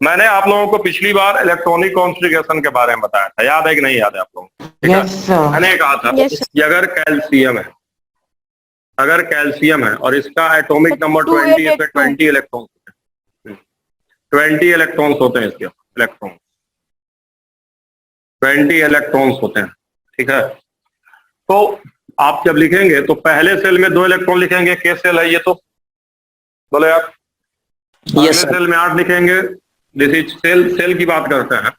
मैंने आप लोगों को पिछली बार इलेक्ट्रॉनिक कॉन्फ़िगरेशन के बारे में बताया था, याद है कि नहीं याद है आप लोगों को? ठीक है, मैंने कहा था कि अगर कैल्शियम है और इसका एटॉमिक नंबर 20, इसमें 20 इलेक्ट्रॉन 20 इलेक्ट्रॉन्स होते हैं, इसके इलेक्ट्रॉन 20 इलेक्ट्रॉन्स होते हैं। ठीक है, तो आप जब लिखेंगे तो पहले सेल में 2 इलेक्ट्रॉन लिखेंगे, के सेल है ये, तो बोले आप पहले सेल में 8 लिखेंगे, दिस इज सेल की बात करते हैं,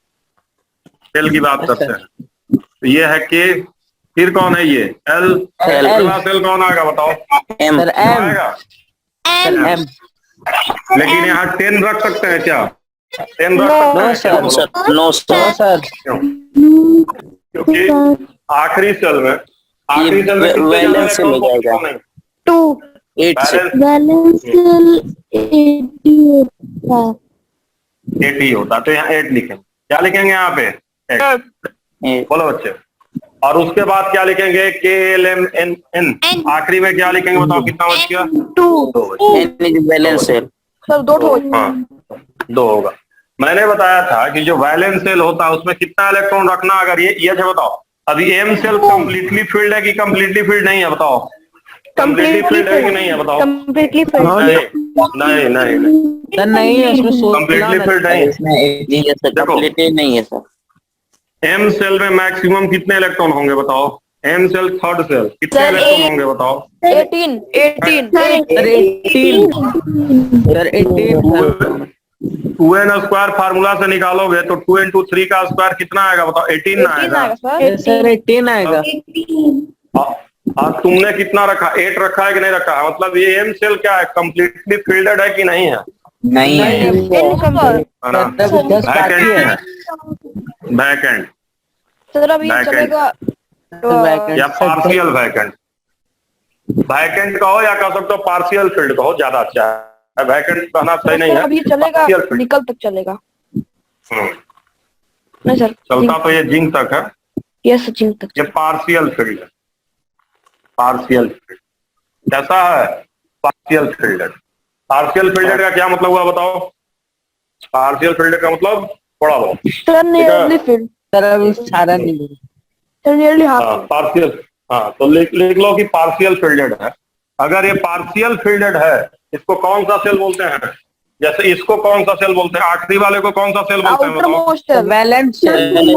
सेल की बात करते हैं। तो ये है के, फिर कौन है ये एल, अगला सेल कौन आएगा बताओ? एम आएगा एम। लेकिन यहाँ 10 रख सकते हैं क्या? 10 रख सकते हैं? नो सर, क्योंकि आखिरी सेल में वैलेंस सेल हो जाएगा 2 बैलेंस सेल 80 होता, तो यहाँ 8 लिखेंगे। क्या लिखेंगे यहाँ पे? 8। बोलो बच्चे। और उसके बाद क्या लिखेंगे? के एल एम एन एन। आखिरी में क्या लिखेंगे बताओ, कितना बच गया? 2 वैलेंस सेल सर 2 होगा। मैंने बताया था कि जो वैलेंस सेल होता है उसमें कितना इलेक्ट्रॉन रखना, अगर ये बताओ। अभी एम सेल कंप्लीटली फील्ड है कि कंप्लीटली फील्ड नहीं है बताओ? कंप्लीटली फील्ड है कि नहीं है बताओ? कंप्लीटली नहीं नहीं है इसमें, कंप्लीटली फील्ड नहीं है। कंप्लीटली नहीं है सर। एम सेल में मैक्सिमम कितने इलेक्ट्रॉन होंगे बताओ? एम सेल थर्ड सेल कितने इलेक्ट्रॉन होंगे बताओ? 18 2n² फार्मूला से निकालोगे तो 2 into 3 का स्क्वायर कितना आएगा बताओ? 18 आएगा सर 18 आएगा। और तुमने कितना रखा? 8 रखा है कि नहीं रखा है? मतलब ये एम सेल क्या है, कंप्लीटली फील्डेड है कि नहीं है? नहीं है, वैकेंट सर अभी चलेगा या पार्शियल वैकेंट। वैकेंट कहो या कह सकते हो पार्शियल फील्ड कहो, ज्यादा अच्छा है। वैकेंट कहना सही नहीं है, अभी चलेगा, निकल तक चलेगा। नहीं सर, चलता तो ये जिंक तक है, यस जिंक तक। ये पार्शियल फील्ड है। पार्शियल फील्ड कैसा है? Partial fielded. पार्शियल फील्डेड का क्या मतलब हुआ बताओ? पार्शियल फील्डेड का मतलब थोड़ा बहुत सर नियरली फील्ड, सर अभी सारा नहीं सर नियरली हाफ पार्शियल। हाँ तो लिख लो कि पार्शियल फील्डेड है। अगर ये पार्शियल फील्डेड है, इसको कौन सा सेल बोलते हैं? जैसे इसको कौन सा सेल बोलते हैं? आखिरी वाले को कौन सा सेल बोलते हैं बताओ? Outermost balance cell.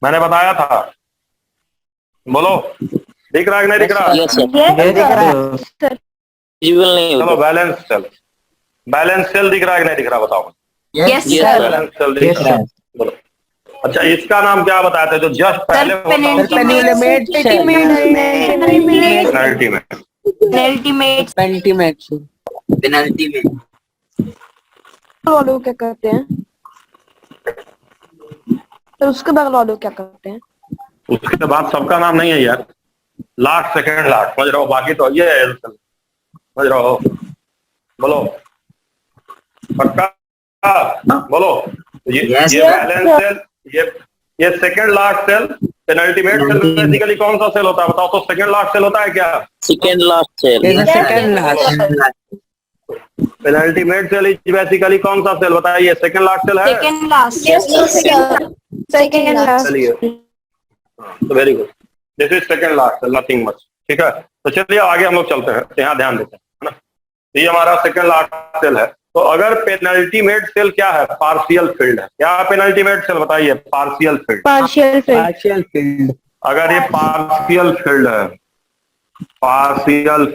मैंने बताया था, बोलो दिख रहा है कि नहीं दिख रहा? चलो बैलेंस सेल, बैलेंस सेल दिख रहा है कि नहीं दिख रहा बताओ? बैलेंस सेल दिख रहा है। बोलो। अच्छा इसका नाम क्या बताया था जो जस्ट पहले वालों क्या करते हैं? तो उसके बाद वालों क्या करते हैं? उसके बाद सबका नाम नहीं है यार, लास्ट सेकंड लास्ट समझ रहे हो, बाकी तो ये है समझ रहे हो। बोलो पक्का, बोलो। ये बैलेंस सेल, ये second last cell, penultimate cell basically कौन सा सेल होता है बताओ? तो सेकंड लास्ट सेल होता है क्या? Second last cell. Penultimate cell is basically कौन सा सेल बताइए? सेकंड लास्ट सेल है। Second last. चलिए तो very good, this is second last cell, nothing much. ठीक है, तो चलिए आगे हम लोग चलते हैं, यहाँ ध्यान देते हैं, है ना। तो ये हमारा सेकंड लास्ट सेल है। तो अगर पेनल्टीमेट सेल क्या है? पार्शियल फील्ड है। क्या पेनल्टीमेट सेल बताइए? Partial field. Partial field. अगर ये पार्शियल फील्ड है, पार्शियल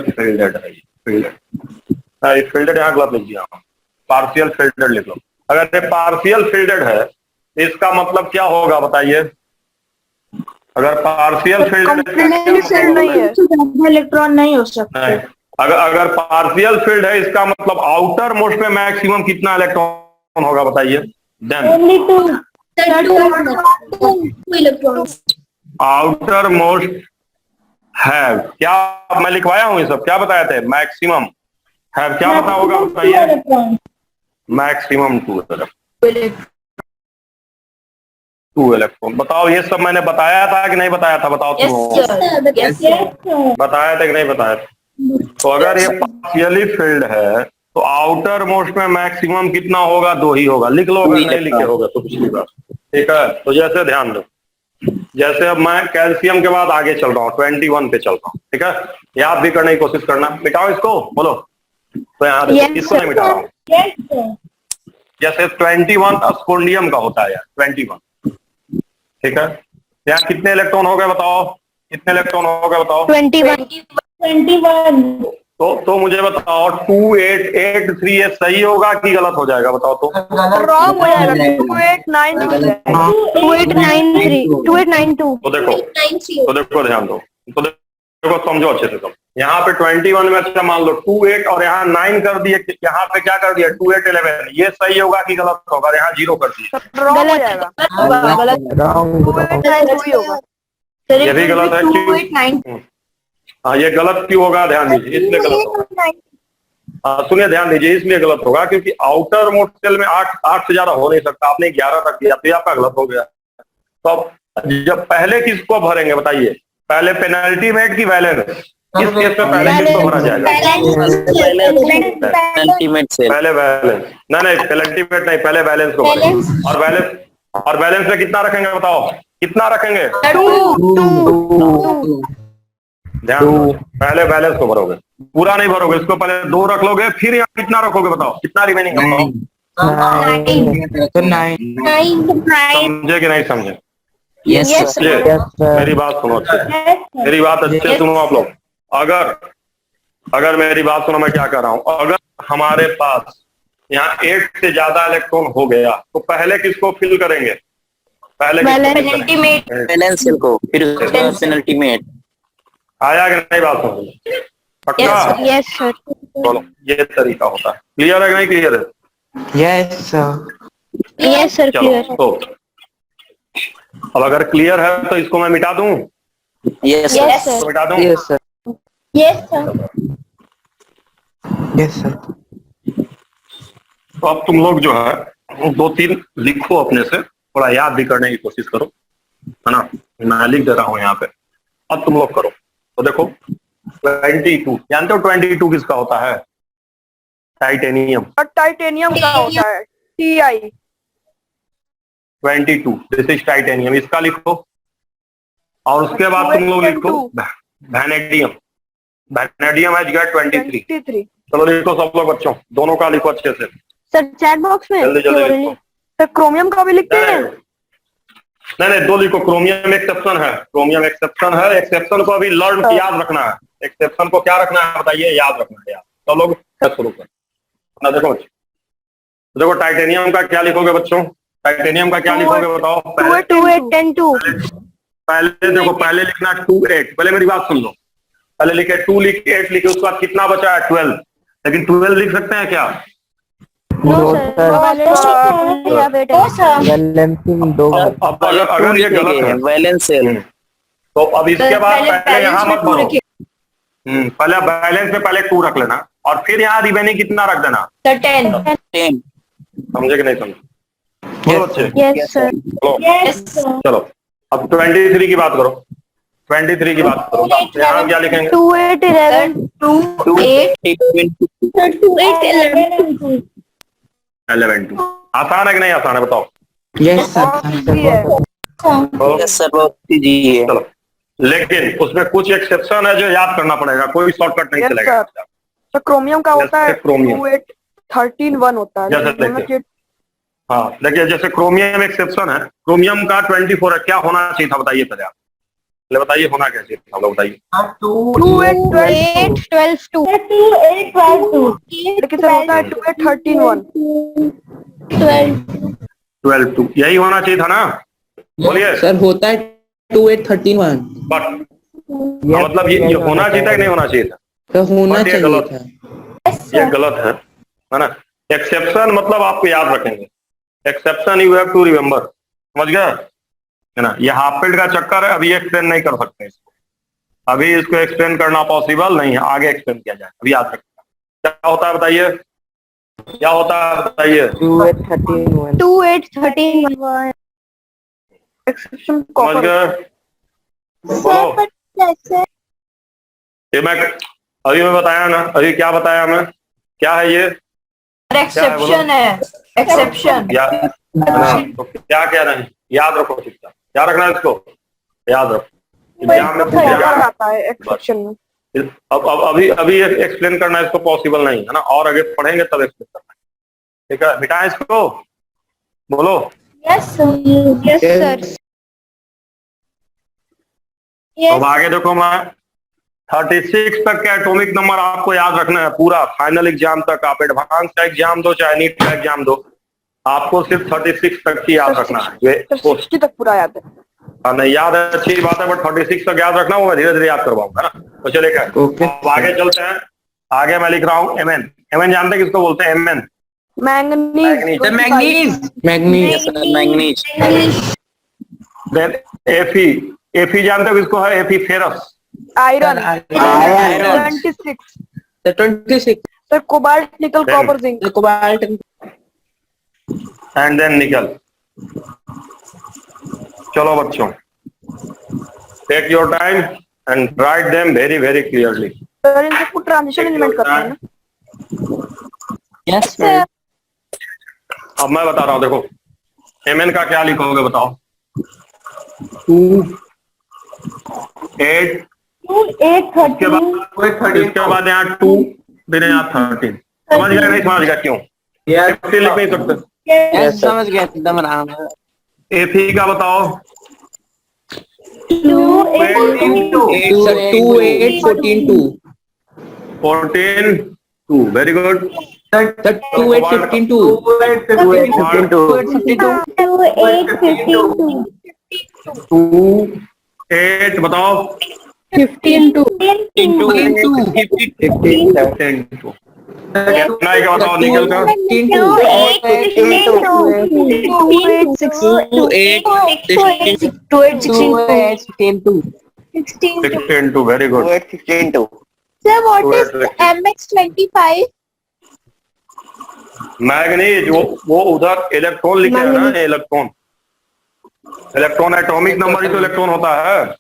फील्डेड है, फील्डेड यहाँ गलत लिख दिया, पार्शियल फील्डेड लिख लो। अगर ये पार्शियल फील्डेड है इसका मतलब क्या होगा बताइए? अगर पार्शियल फील्डेड इलेक्ट्रॉन नहीं हो सकता। अगर पार्शियल फील्ड है इसका मतलब आउटर मोस्ट में मैक्सिमम कितना इलेक्ट्रॉन होगा बताइए? आउटर मोस्ट हैव, क्या मैं लिखवाया हूँ ये सब? क्या बताया थे? मैक्सिमम हैव क्या पता होगा बताइए? Maximum 2 2 electron. बताओ ये सब मैंने बताया था कि नहीं बताया था? बताओ तुम लोग। बताया था कि नहीं बताया था? तो अगर ये पार्शियली फिल्ड है तो आउटर मोस्ट में मैक्सिमम कितना होगा? 2 ही होगा। लिख लो, अगर नहीं लिखे होगा तो पिछली बार। ठीक है, तो जैसे ध्यान दो, जैसे अब मैं कैल्शियम के बाद आगे चल रहा हूँ, 21 पे चल रहा हूँ। ठीक है, याद भी करने की कोशिश करना। मिटाओ इसको, बोलो। तो यहाँ देखो, इसको नहीं मिटा रहा हूँ। जैसे 21 स्कोंडियम का होता है यार, 21। ठीक है, यहाँ कितने इलेक्ट्रॉन हो गए बताओ? कितने इलेक्ट्रॉन हो गए बताओ? 21 तो मुझे बताओ 2883 ये सही होगा कि गलत हो जाएगा? बताओ तो। रॉन्ग हो जाएगा। 2892 तो देखो ध्यान दो, तो देखो समझो अच्छे से। सब यहाँ पे 21 में अच्छा मान लो 28 और यहाँ 9 कर दिए, यहाँ पे क्या कर दिया? 2811। ये सही होगा कि गलत होगा? यहाँ 0 कर दिए, रॉन्ग हो जाएगा। ये भी गलत है। क्यों? हाँ, ये गलत क्यों होगा? ध्यान दीजिए, इसलिए गलत होगा। सुनिए, ध्यान दीजिए, इसलिए गलत होगा क्योंकि आउटर मोस्ट सेल में 8 से ज्यादा हो नहीं सकता। आपने 11 रख दिया तो ये आपका गलत हो गया। तो अब जब पहले किसको भरेंगे बताइए? पहले पेनल्टीमेट की वैलेंस? इस केस में पहले किसको भरा जाएगा? पहले वैलेंस। नहीं, पेनल्टीमेट नहीं, पहले वैलेंस को भरेंगे। और वैलेंस में कितना रखेंगे बताओ? कितना रखेंगे? ध्यान दो, पहले बैलेंस को भरोगे, पूरा नहीं भरोगे। इसको पहले 2 रख लोगे, फिर यहाँ कितना रखोगे बताओ? कितना रिमेनिंग है बताओ? 9। समझे कि नहीं समझे? यस मेरी बात सुनो अच्छे से, मेरी बात अच्छे से सुनो आप लोग। अगर मेरी बात सुनो, मैं क्या कर रहा हूँ। अगर हमारे पास यहाँ 8 से ज्यादा इलेक्ट्रॉन हो गया तो पहले किसको फिल करेंगे? पहले बैलेंस सेल को, फिर पेनल्टीमेट। आया कि नहीं बात समझ? पक्का? Yes sir. बोलो, ये तरीका होता है। क्लियर है कि नहीं क्लियर है? यस सर चलो, क्लियर। तो अब अगर क्लियर है तो इसको मैं मिटा दूं? Yes sir. तो मिटा दूं? Yes sir. तो अब तुम लोग जो है 2-3 लिखो अपने से, थोड़ा याद भी करने की कोशिश करो, है ना? मैं लिख दे रहा हूं यहाँ पे, अब तुम लोग करो। तो देखो 22, जानते हो 22 किसका होता है? टाइटेनियम। टाइटेनियम का होता है TI। 22 दिस इज टाइटेनियम, इसका लिखो। और उसके बाद तुम लोग लिखो वैनेडियम। वैनेडियम है 23। चलो लिखो सब लोग बच्चों, दोनों का लिखो अच्छे से। सर चैट बॉक्स में जल्दी जल्दी लिखो। सर क्रोमियम का भी लिखते हैं? नहीं, 2 लिखो। क्रोमियम एक्सेप्शन है, क्रोमियम एक्सेप्शन है। एक्सेप्शन को अभी लर्न याद रखना है। एक्सेप्शन को क्या रखना है बताइए? याद रखना है यार। तो लोग शुरू कर ना। देखो देखो, टाइटेनियम का क्या लिखोगे बच्चों? टाइटेनियम का क्या लिखोगे बताओ? पहले 2810 पहले देखो, पहले लिखना 28। पहले मेरी बात सुन लो। पहले लिखे 2, लिखे 8, लिखे, उसके बाद कितना बचा है? 12। लेकिन 12 लिख सकते हैं क्या? अब अगर ये गलत है बैलेंस सेल, तो अब इसके बाद पहले यहाँ मत भरो। पहले बैलेंस में पहले 2 रख लेना और फिर यहाँ रिमेनिंग कितना रख देना? 10। समझे कि नहीं समझे? बोलो अच्छे। Yes sir. चलो अब 23 की बात करो। 23 की बात करो, यहाँ क्या लिखेंगे? 11 आसान है कि नहीं आसान है बताओ? यस सर, बहुत इजी है। चलो, लेकिन उसमें कुछ एक्सेप्शन है जो याद करना पड़ेगा, कोई शॉर्टकट नहीं चलेगा। तो क्रोमियम का होता है क्रोमियम 2813 होता है। जैसे देखिए, हाँ देखिए, जैसे क्रोमियम एक्सेप्शन है, क्रोमियम का 24 है। क्या होना चाहिए था बताइए? पहले आप बताइए होना क्या चाहिए था, बताइए। 2812 लेकिन सर होता है 2813 12 यही होना चाहिए था ना? बोलिए सर, होता है 2831। बट मतलब ये होना चाहिए था कि नहीं होना चाहिए था? तो होना चाहिए था। ये गलत है ना? एक्सेप्शन मतलब आपको याद रखेंगे। Exception you have to remember, समझ गए है ना? ये हाफ फील्ड का चक्कर है, अभी एक्सप्लेन नहीं कर सकते इसको। अभी इसको एक्सप्लेन करना पॉसिबल नहीं है, आगे एक्सप्लेन किया जाए। अभी याद रखना क्या होता है बताइए? क्या होता है बताइए? 2813 एक्सेप्शन समझ कॉपर। गए? बोलो। ये मैं अभी मैं बताया ना, अभी क्या बताया मैं, क्या है ये? एक्सेप्शन है, एक्सेप्शन। या तो क्या कह रहे हैं? याद रखो चुपचाप, क्या रखना है इसको, याद रखो। एग्जाम में पूछ कॉपर जाएगा। आता है एक्सेप्शन में। अब अभी अभी एक्सप्लेन करना इसको पॉसिबल नहीं है ना, और आगे पढ़ेंगे तब एक्सप्लेन करना है। ठीक है, मिटाएं इसको, बोलो। Yes sir. अब आगे देखो, मैं 36 तक का एटॉमिक नंबर आपको याद रखना है पूरा, फाइनल एग्जाम तक। आप एडवांस का एग्जाम दो चाहे नीट का एग्जाम दो, आपको सिर्फ 36 तक की याद रखना है। ये 60 तक पूरा याद है। नहीं याद है अच्छी बात है, बट 36 तक याद रखना, वो मैं धीरे धीरे याद करवाऊंगा ना। तो चलेगा, अब आगे चलते हैं। आगे मैं लिख रहा हूँ एमएन। एमएन जानते हैं किसको बोलते हैं? MN manganese. Manganese. Then FE. FE जानते हो किसको है? FE ferrous. Iron. Iron. 26। 26. Sir cobalt, nickel, Then- copper, zinc. Cobalt. And then nickel. चलो बच्चों, take your time and write them very very clearly. Sir इन सबको ट्रांजिशन एलिमेंट करते हैं ना। Yes sir. अब मैं बता रहा हूँ, देखो एमएन का क्या लिखोगे बताओ? 2. 8, 8 इसके बाद यहाँ 2, फिर यहाँ 13। समझ गया नहीं? समझ गया क्यों? लिख नहीं सकते? Yes समझ गया, एकदम आराम है. एफी का बताओ? 8 sir. 2 8 14 2. 14 2, very good. Sir 2 8 15 2. 2 8 15 2. 2 8 बताओ? 15 2. 15 2। नहीं का बताओ? निकल का 16 2, very good. Sir, what is MX25? Manganese, वो उधर इलेक्ट्रॉन लिखे है ना, इलेक्ट्रॉन। इलेक्ट्रॉन एटॉमिक नंबर ही तो इलेक्ट्रॉन होता है।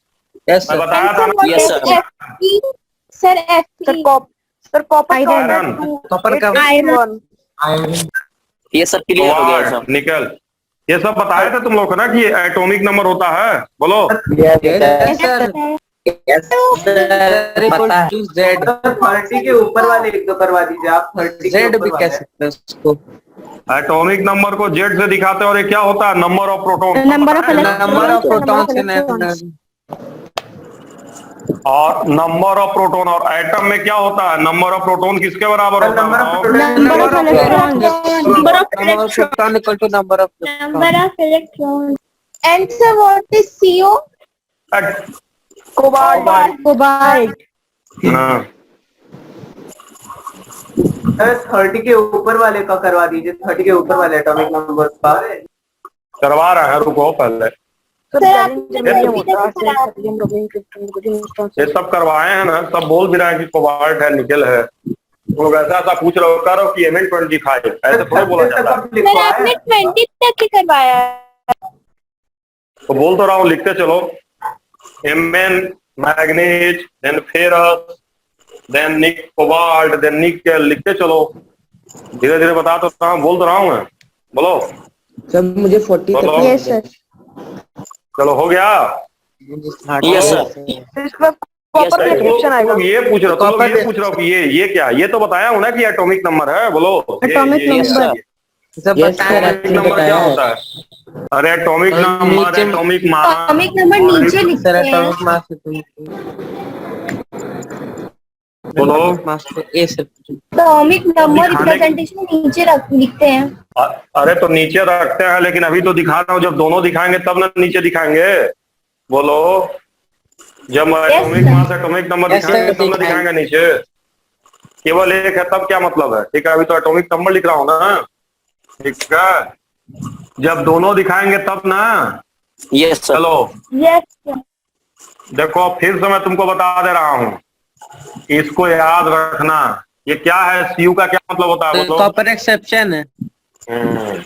Yes मैं sir. बताया था Sir, ना। what Yes, is sir. Fe? Sir, sir Fe. Sir copper iron. Copper का आयरन। ये सब क्लियर हो गया सब. निकल, ये सब बताए थे तुम लोग को ना कि एटॉमिक नंबर होता है। बोलो। Yes sir. Yes sir. पता है. Z. 30 के ऊपर वाले एक दो करवा दीजिए आप. 30 के Z ऊपर भी वाले. कह सकते हैं उसको. एटॉमिक नंबर को जेड से दिखाते हैं, और ये क्या होता है? Number of proton. Number of protons in atom. और नंबर ऑफ प्रोटॉन, और एटम में क्या होता है? नंबर ऑफ प्रोटॉन किसके बराबर होता है? बताओ। Number of electrons. Number of Number of proton equal to number of Number of electrons. And sir, what is CO? Cobalt. Cobalt. हाँ, 30 के ऊपर वाले का करवा दीजिए. 30 के ऊपर वाले एटॉमिक नंबर का. करवा रहे हैं, रुको पहले। सर सर, आप जर्मेनियम होता है। करा- सोडियम, रोडियम, क्रिप्टन, रोडियम, ये सब करवाए हैं ना, सब बोल भी रहे हैं कि कोबाल्ट है, निकल है। तुम लोग ऐसा ऐसा पूछ रहे हो, करो कि Mn25, ऐसे थोड़ा बोला जाता है। सर, आपने 20 तक ही करवाया है. तो बोल तो रहा हूँ, लिखते चलो। Mn, manganese, then ferrous, then nick cobalt, then nickel, लिखते चलो। धीरे धीरे बता तो रहा हूँ, बोल तो रहा हूँ मैं। बोलो। सर मुझे 40 बोलो। तक. Yes sir. चलो हो गया। Yes sir. फिर इसके बाद कॉपर का एक्सेप्शन आएगा। तुम ये पूछ रहे हो, तुम लोग ये पूछ रहे हो कि ये क्या? ये तो बताया हूँ ना कि एटॉमिक नंबर है। बोलो। Atomic number. सब एटॉमिक बताया नंबर क्या होता है? अरे एटॉमिक नंबर, नीचे- एटॉमिक मास। Atomic number नीचे लिखते सर हैं. एटॉमिक मास बोलो। मास तो ए सर. Atomic number दिखाने- representation नीचे लिखते हैं. अरे तो नीचे रखते हैं, लेकिन अभी तो दिखा रहा हूँ, जब दोनों दिखाएंगे तब ना नीचे दिखाएंगे। बोलो। जब atomic mass, atomic number Yes, sir, दिखाएंगे तब ना दिखाएंगे। दिखाएंगे नीचे। केवल एक है तब क्या मतलब है? ठीक है, अभी तो एटॉमिक नंबर लिख रहा हूँ ना। ठीक है, जब दोनों दिखाएंगे तब ना। Yes sir. चलो Yes sir. देखो, फिर से मैं तुमको बता दे रहा हूँ, इसको याद रखना। ये क्या है? सीयू का क्या मतलब होता है? बोलो। कॉपर एक्सेप्शन है. हम्म।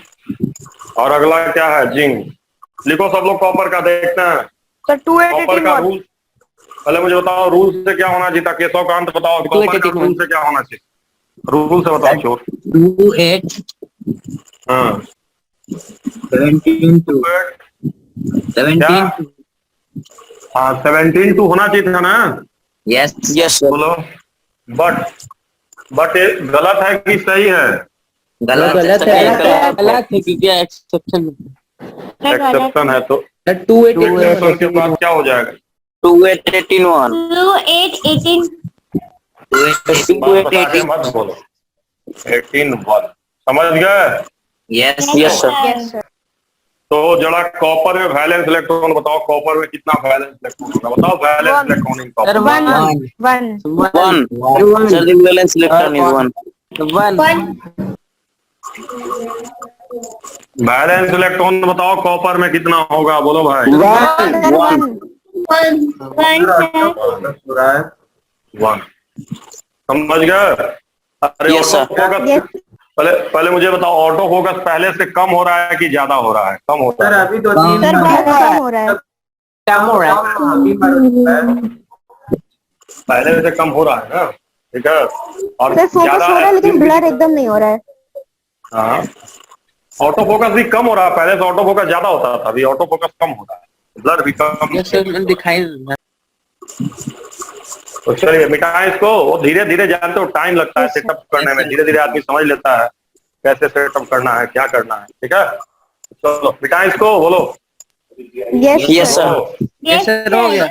और अगला क्या है? जिंक। लिखो सब लोग कॉपर का, देखते हैं सर कॉपर का 2881 रूल। पहले मुझे बताओ रूल से क्या होना चाहिए था, केशव कांत बताओ कॉपर का रूल से क्या होना चाहिए, रूल से बताओ चोर। 2 8 हाँ 17 2 17 2 हाँ 17 2 होना चाहिए था ना। Yes yes sir. बोलो बट ये गलत है कि सही है? गलत है क्योंकि एक्सेप्शन एक्सेप्शन है तो 2 एक्सेप्शन के बाद क्या हो जाएगा? 2 8 18 1 2 8 18 बात बता के मत बोलो। 18 1 समझ गए? Yes yes sir. Yes sir. तो जरा कॉपर में वैलेंस इलेक्ट्रॉन बताओ, कॉपर में कितना वैलेंस इलेक्ट्रॉन होगा बताओ, valence One. Electron in copper. 1 1 sir the valence electron is 1 valence electron बताओ कॉपर में कितना होगा, बोलो भाई। 1 1 समझ गए? अरे Yes, sir. ऑटो फोकस पहले मुझे बताओ, ऑटो फोकस पहले से कम हो रहा है कि ज्यादा हो रहा है? कम हो सर रहा है। अभी 2-3 सर बहुत कम हो रहा है। कम हो रहा है। पहले से कम हो रहा है ना, ठीक है। और सर फोकस ज्यादा हो रहा है लेकिन ब्लर एकदम नहीं हो रहा है। हाँ ऑटो फोकस भी कम हो रहा है, पहले से ऑटो फोकस ज्यादा होता था, अभी ऑटो फोकस कम हो रहा है, ब्लर भी कम। यस सर दिखाई तो चलिए मिटाएं इसको। वो धीरे धीरे जानते हो टाइम लगता है सेटअप करने में, धीरे धीरे आदमी समझ लेता है कैसे सेटअप करना है, क्या करना है, ठीक है। चलो मिटाएं इसको, बोलो। यस सर यस सर हो गया।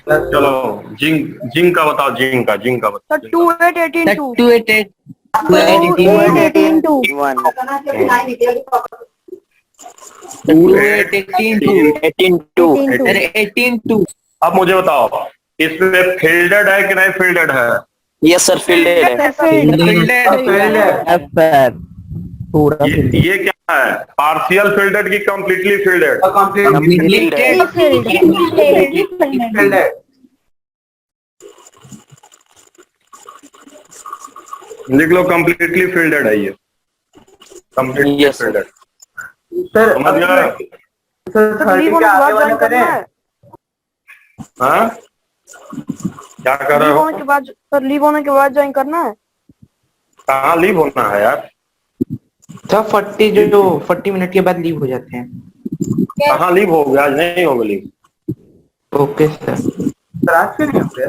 चलो जिंक का बताओ, जिंक का बताओ। सर 2 8 18 2 2 8 8 2 8 18 2 2 8 18 2 अरे 18 2 अब मुझे बताओ इसमें फील्डेड है कि नहीं फील्डेड है? यस सर फील्डेड है ये क्या है, पार्शियल फील्डेड की कंप्लीटली फील्डेड? लिख लो कंप्लीटली फील्डेड है ये, completely Yes, sir. Fielded. Sir समझ गए? सर लीव होने के बाद ज्वाइन करना है। हाँ क्या कर रहे लीव हो? होने के बाद सर लीव होने के बाद ज्वाइन करना है। कहाँ लीव होना है यार? सर 40 मिनट के बाद लीव हो जाते हैं। कहाँ लीव हो गया? आज नहीं होगा लीव। Okay sir. सर आज क्यों नहीं होते?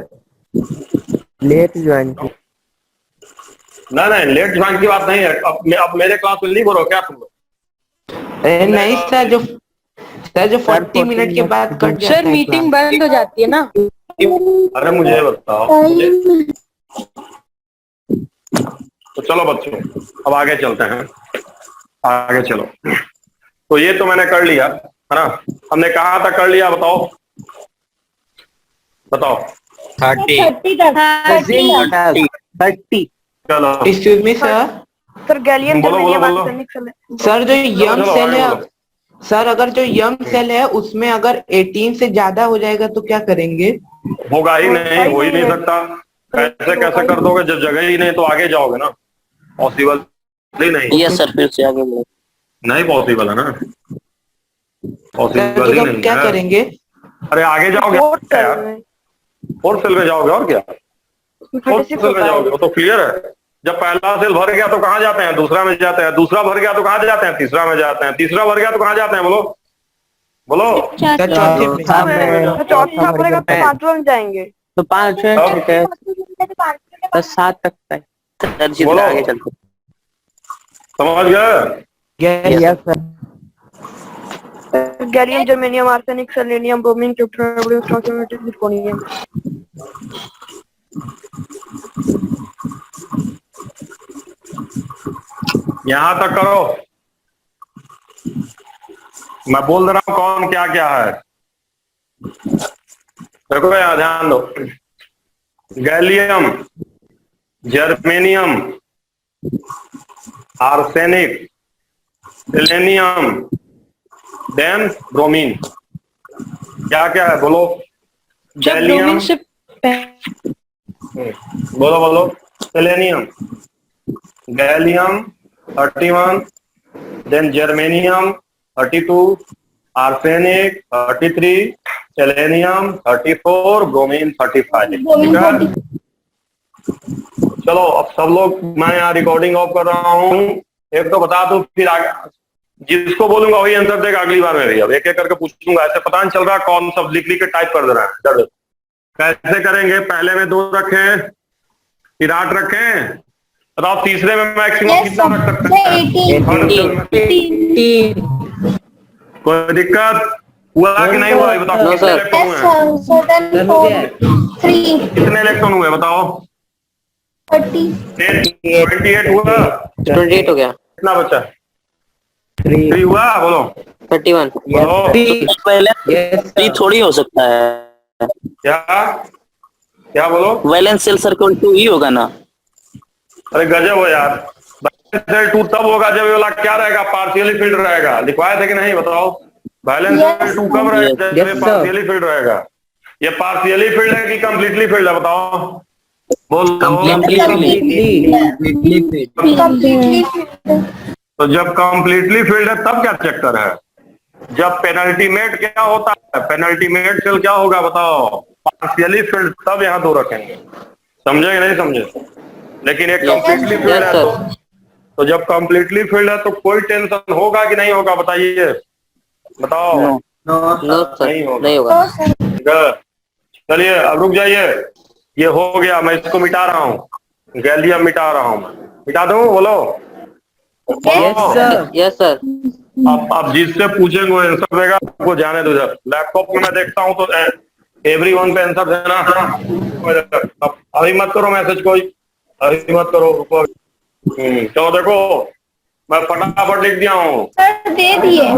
लेट ज्वाइन नहीं लेट ज्वाइन की बात नहीं है। अब मेरे क्लास में लीव हो रहा हो क्या तुम लोग? नहीं सर जो 40 मिनट के बाद कट जाता है। सर मीटिंग बंद हो जाती है ना। अरे मुझे ये बताओ तो चलो बच्चों अब आगे चलते हैं, आगे चलो। तो ये तो मैंने कर लिया है ना, हमने कहा था कर लिया, बताओ 30 चलो। Excuse me sir. Sir gallium बोलो, बोलो, बोलो। सर जो यम चलो, सेल आगे है, बोलो। सर अगर जो यम सेल है उसमें अगर 18 से ज्यादा हो जाएगा तो क्या करेंगे? होगा ही नहीं, हो ही नहीं सकता। कैसे कर दोगे जब जगह ही नहीं तो आगे जाओगे ना, पॉसिबल ही नहीं। यस सर फिर से आगे बढ़ो। नहीं पॉसिबल है ना, पॉसिबल ही नहीं क्या है। करेंगे? अरे आगे जाओगे यार, फोर्थ सेल में जाओगे और क्या, फोर्थ सेल में जाओगे, वो तो क्लियर है। जब पहला सेल भर गया तो कहाँ जाते हैं? दूसरा में जाते हैं, दूसरा भर गया तो कहाँ जाते हैं? तीसरा में जाते हैं, तीसरा भर गया तो कहाँ जाते हैं? बोलो बोलो। चौथा पड़ेगा तो पांचवा में जाएंगे। तो 5 7 तक है सर जी, बोलो। आगे चलते। समझ गए? Yes sir. Gallium germanium arsenic selenium bromine yttrium strontium zirconium. यहां तक करो, मैं बोल दे रहा हूं कौन क्या क्या है। देखो यार ध्यान दो, gallium germanium arsenic selenium then bromine, क्या क्या है बोलो? गैलियम बोलो बोलो। Selenium, gallium 31, then germanium 32, arsenic 33, selenium 34, bromine 35। ठीक है, चलो अब सब लोग, मैं यहाँ रिकॉर्डिंग ऑफ कर रहा हूँ, एक तो बता दूं, फिर आगे जिसको बोलूंगा वही आंसर देगा अगली बार में भी। अब एक एक करके पूछूंगा, ऐसे पता नहीं चल रहा कौन सब लिख लिख के टाइप कर दे रहा है। चलो कैसे करेंगे, पहले में 2 रखें फिर 8 रखें, बताओ तीसरे में मैक्सिमम कितना रख सकते हैं? कोई दिक्कत हुआ कि नहीं हुआ, बताओ कितने इलेक्ट्रॉन हुए? कितने इलेक्ट्रॉन हुए बताओ? 28 हुआ। 28 हो गया। कितना बचा? 3 हुआ, बोलो 31। पहले थोड़ी हो सकता है, क्या क्या बोलो? वैलेंस शेल सर्कल 2 ही होगा ना? अरे गजब हो यार, वैलेंस 2 तब होगा जब ये वाला क्या रहेगा, पार्शियली फील्ड रहेगा। लिखवाए थे कि नहीं बताओ? वैलेंस 2 कब रहेगा? जब ये पार्शियली फील्ड रहेगा। ये पार्शियली फील्ड है कि कंप्लीटली फील्ड है बताओ? बोलो। तो जब कंप्लीटली फील्ड है तब क्या चक्कर है? जब पेनल्टी मेट क्या होता है, पेनल्टी मेट सेल क्या होगा बताओ? पार्शियली फील्ड, तब यहाँ 2 रखेंगे। समझे कि नहीं समझे? लेकिन एक कंप्लीटली फील्ड है तो जब कंप्लीटली फील्ड है तो कोई टेंशन होगा कि नहीं होगा बताइए, बताओ? नहीं होगा। चलिए अब रुक जाइए, ये हो गया, मैं इसको मिटा रहा हूँ, गैलियम मिटा रहा हूँ मैं। मिटा दूं, बोलो। Yes sir. अब आप जिससे पूछेंगे वो आंसर देगा, आपको जाने दो। जब लैपटॉप में मैं देखता हूँ तो एवरीवन पे आंसर देना। अब अभी मत करो मैसेज, कोई अभी मत करो, रुको। चलो देखो, मैं फटाफट लिख दिया हूँ। दे दिए।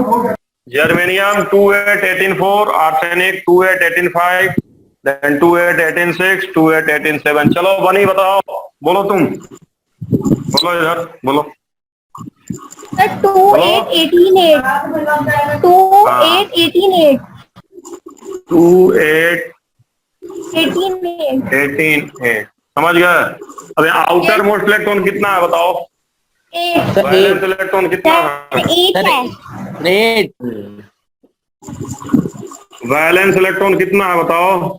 जर्मेनियम 2818 आर्सेनिक 2818 देन 2818 2818 चलो बनी बताओ, बोलो तुम, बोलो इधर बोलो। 2818 समझ गए? अब आउटर मोस्ट इलेक्ट्रॉन कितना है बताओ? वैलेंस इलेक्ट्रॉन कितना है? 8। वैलेंस इलेक्ट्रॉन कितना है बताओ?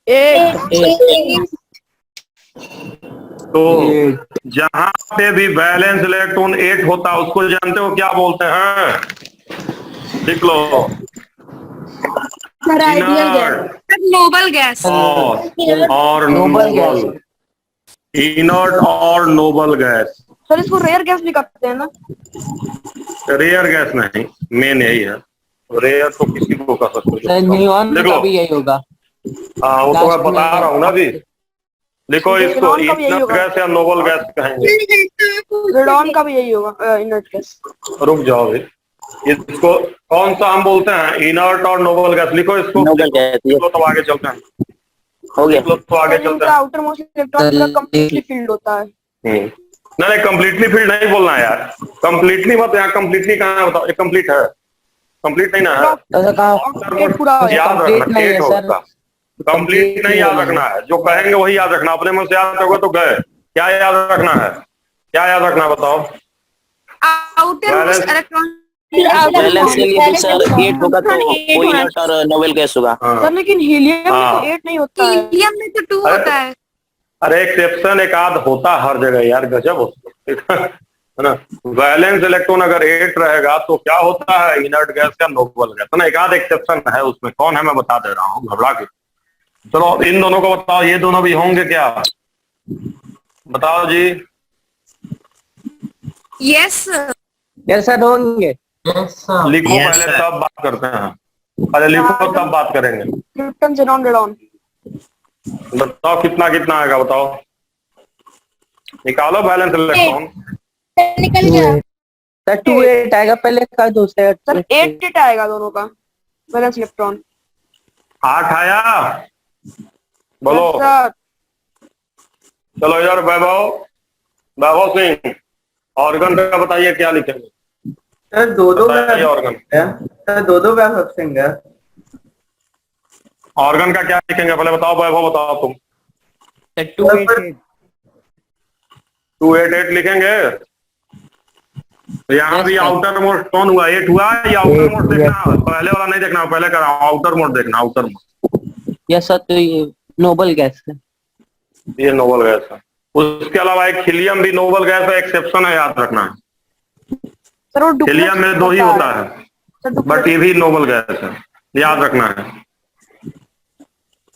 8। तो जहां पे भी वैलेंस इलेक्ट्रॉन 8 होता है उसको जानते हो क्या बोलते हैं? लिख लो। नोबल गैस और नोबल, इनर्ट और नोबल गैस। सर इसको रेयर गैस भी कहते हैं ना? रेयर गैस नहीं, मेन यही है। रेयर तो किसी को कह सकते हो। नियॉन का भी यही होगा। हाँ वो तो मैं बता रहा हूँ ना अभी। लिखो इसको, इनर्ट गैस या नोबल गैस कहेंगे। रेडॉन का भी यही होगा, इनर्ट गैस। रुक जाओ अभी, इसको कौन सा हम बोलते हैं, इनर्ट और नोबल गैस? लिखो इसको, नोबल गैस। लिखो तो आगे चलते हैं। हो गया तो आगे चलते हैं। Outer most electron completely field होता है। नहीं कंप्लीटली फील्ड नहीं बोलना है यार, कंप्लीटली मत, यहाँ कंप्लीटली कहाँ है बताओ? ये कंप्लीट है, कंप्लीट नहीं ना है, याद रखना। 8 होगा, कंप्लीट नहीं याद रखना है, जो कहेंगे वही याद रखना। अपने मन से याद रखोगे तो गए। क्या याद रखना है, क्या याद रखना बताओ? आउटर मोस्ट इलेक्ट्रॉन बैलेंस के लिए भी सर 8 होगा तो कोई इनर्ट और नोबल गैस होगा। सर लेकिन हीलियम में तो 8 नहीं होता है। हीलियम में तो 2 होता है। अरे एक्सेप्शन एक आध होता हर जगह यार, गजब होता है ना। वैलेंस इलेक्ट्रॉन अगर 8 रहेगा तो क्या होता है, इनर्ट गैस का नोबल गैस ना। एक आध एक्सेप्शन है उसमें, कौन है मैं बता दे रहा हूँ, घबरा के। चलो इन दोनों को बताओ, ये दोनों भी होंगे क्या, बताओ जी। यस सर होंगे। लिखो पहले तब बात करते हैं, पहले लिखो तब बात करेंगे। Krypton, xenon, radon. बताओ कितना कितना आएगा बताओ, निकालो बैलेंस इलेक्ट्रॉन। निकल गया। सर 28 आएगा पहले का, दूसरे सर 8 आएगा दोनों का बैलेंस इलेक्ट्रॉन। 8 आया, बोलो। चलो इधर वैभव सिंह, ऑर्गन का बताइए क्या लिखेंगे? सर दो ऑर्गन, सर दो वैभव सिंह है। ऑर्गन का क्या लिखेंगे पहले बताओ, वैभव बताओ तुम। 288 288 लिखेंगे। तो यहाँ भी आउटर मोस्ट कौन हुआ, 8 हुआ। या आउटर मोस्ट देखना, पहले वाला नहीं देखना, पहले करा आउटर मोस्ट देखना, आउटर मोस्ट। यस सर, तो ये नोबल गैस है। ये नोबल गैस है। उसके अलावा एक हीलियम भी नोबल गैस है, एक्सेप्शन है, याद रखना है। सर वो डुप्लेक्स हीलियम में 2 ही होता है, सर बट डुप्लेक्स ये भी नोबल गैस है, याद रखना है।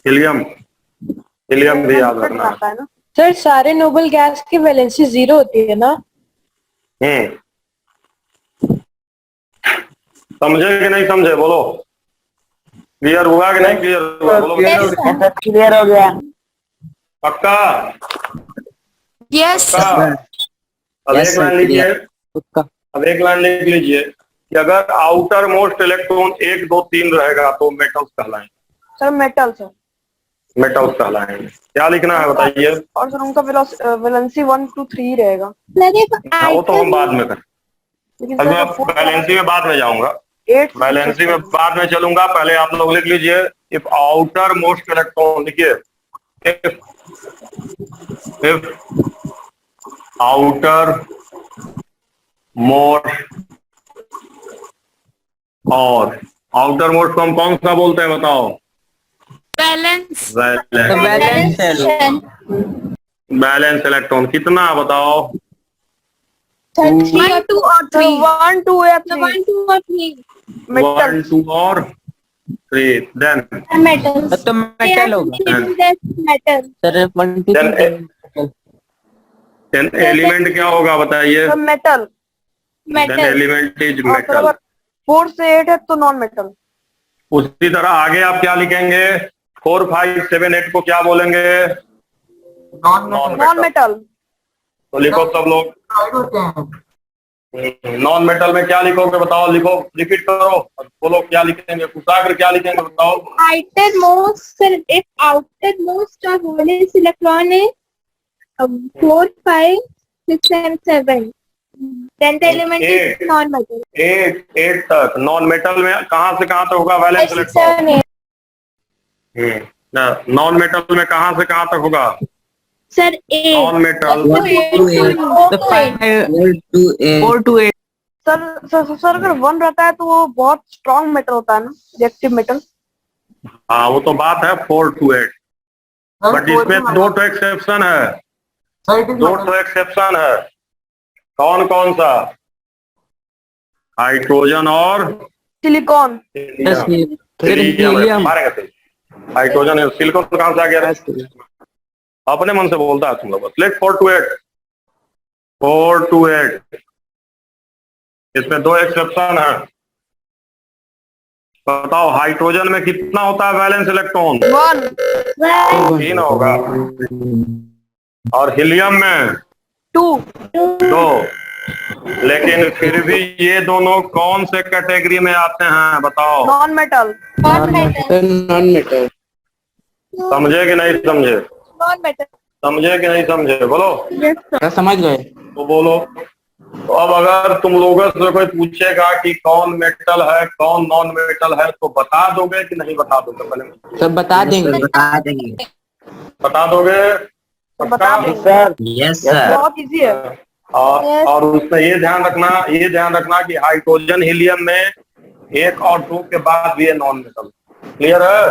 हीलियम भी याद रखना है। आता है ना। सर सारे नोबल गैस की वैलेंसी 0 होती है ना? समझे कि नहीं समझे, बोलो। क्लियर हुआ कि नहीं क्लियर हुआ, बोलो। क्लियर हो गया। पक्का? यस पक्का? अब Yes, एक लाइन sir, लीजिए, उसका अब एक लाइन लिख लीजिए कि अगर आउटर मोस्ट इलेक्ट्रॉन 1 2 3 रहेगा तो मेटल्स कहलाएंगे। Sir metal sir. मेटल्स कहलाएंगे। क्या लिखना है बताइए। और सर उनका वैलेंसी 1 2 3 रहेगा। हाँ, वो तो हम बाद में करें। लेकिन अब सर मैं बैलेंसी में बाद में जाऊंगा, 8 बैलेंसी में बाद में चलूंगा। पहले आप लोग लिख लीजिए, इफ आउटर मोस्ट इलेक्ट्रॉन, लिखिए इफ आउटर मोस्ट, और आउटर मोस्ट को हम कौन सा बोलते हैं बताओ। बैलेंस बैलेंस इलेक्ट्रॉन कितना बताओ। 1 2 और 3। 1 2 या 3 1 2 और 3 1 2 और 3, देन मेटल। तो मेटल होगा मेटल सर। 1 2 देन एलिमेंट क्या होगा बताइए। Metal. Then element is metal. 4 से 8 है तो नॉन मेटल। उसी तरह आगे आप क्या लिखेंगे, 4 5 7 8 को क्या बोलेंगे, नॉन मेटल। तो लिखो सब लोग। नॉन मेटल में क्या लिखोगे बताओ, लिखो, रिपीट करो, बोलो क्या लिखेंगे। कुशाग्र क्या लिखेंगे बताओ। outermost, sir, if outermost or valence electron is 4 5 6 and 7, then the element is non-metal. 8 तक नॉन मेटल में कहां से कहां तक होगा वैलेंस 6 इलेक्ट्रॉन। 7 8, नॉन मेटल में कहां से कहां तक होगा sir, 8 non metal. 4 to 8। Sir अगर 1 रहता है तो वो बहुत स्ट्रॉन्ग मेटल होता है ना, रिएक्टिव मेटल। हाँ, वो तो बात है 4 to 8, बट इसमें 2 तो एक्सेप्शन है, 2 तो एक्सेप्शन है। कौन कौन सा, हाइड्रोजन और सिलिकॉन। हीलियम। मारेंगे तो हाइड्रोजन और सिलिकॉन कहां से आ गया, अपने मन से बोलता है तुम लोग। लेट 4 to 8, 4 to 8, इसमें 2 एक्सेप्शन है। बताओ हाइड्रोजन में कितना होता है वैलेंस इलेक्ट्रॉन, 1 3 होगा, और हीलियम में 2। लेकिन फिर भी ये दोनों कौन से कैटेगरी में आते हैं बताओ। Non metal. Non metal. समझे कि नहीं समझे, non-metal. समझे कि नहीं समझे, बोलो। क्या समझ गए। तो बोलो। तो अब अगर तुम लोगों से कोई पूछेगा कि कौन मेटल है कौन नॉन मेटल है, तो बता दोगे कि नहीं बता दोगे, पहले सब बता देंगे। बता दोगे। बता पक्का? दो सर। Yes sir. बहुत इजी है। और उसमें ये ध्यान रखना कि हाइड्रोजन हीलियम में 1 और 2 के बाद भी ये नॉन मेटल। क्लियर है।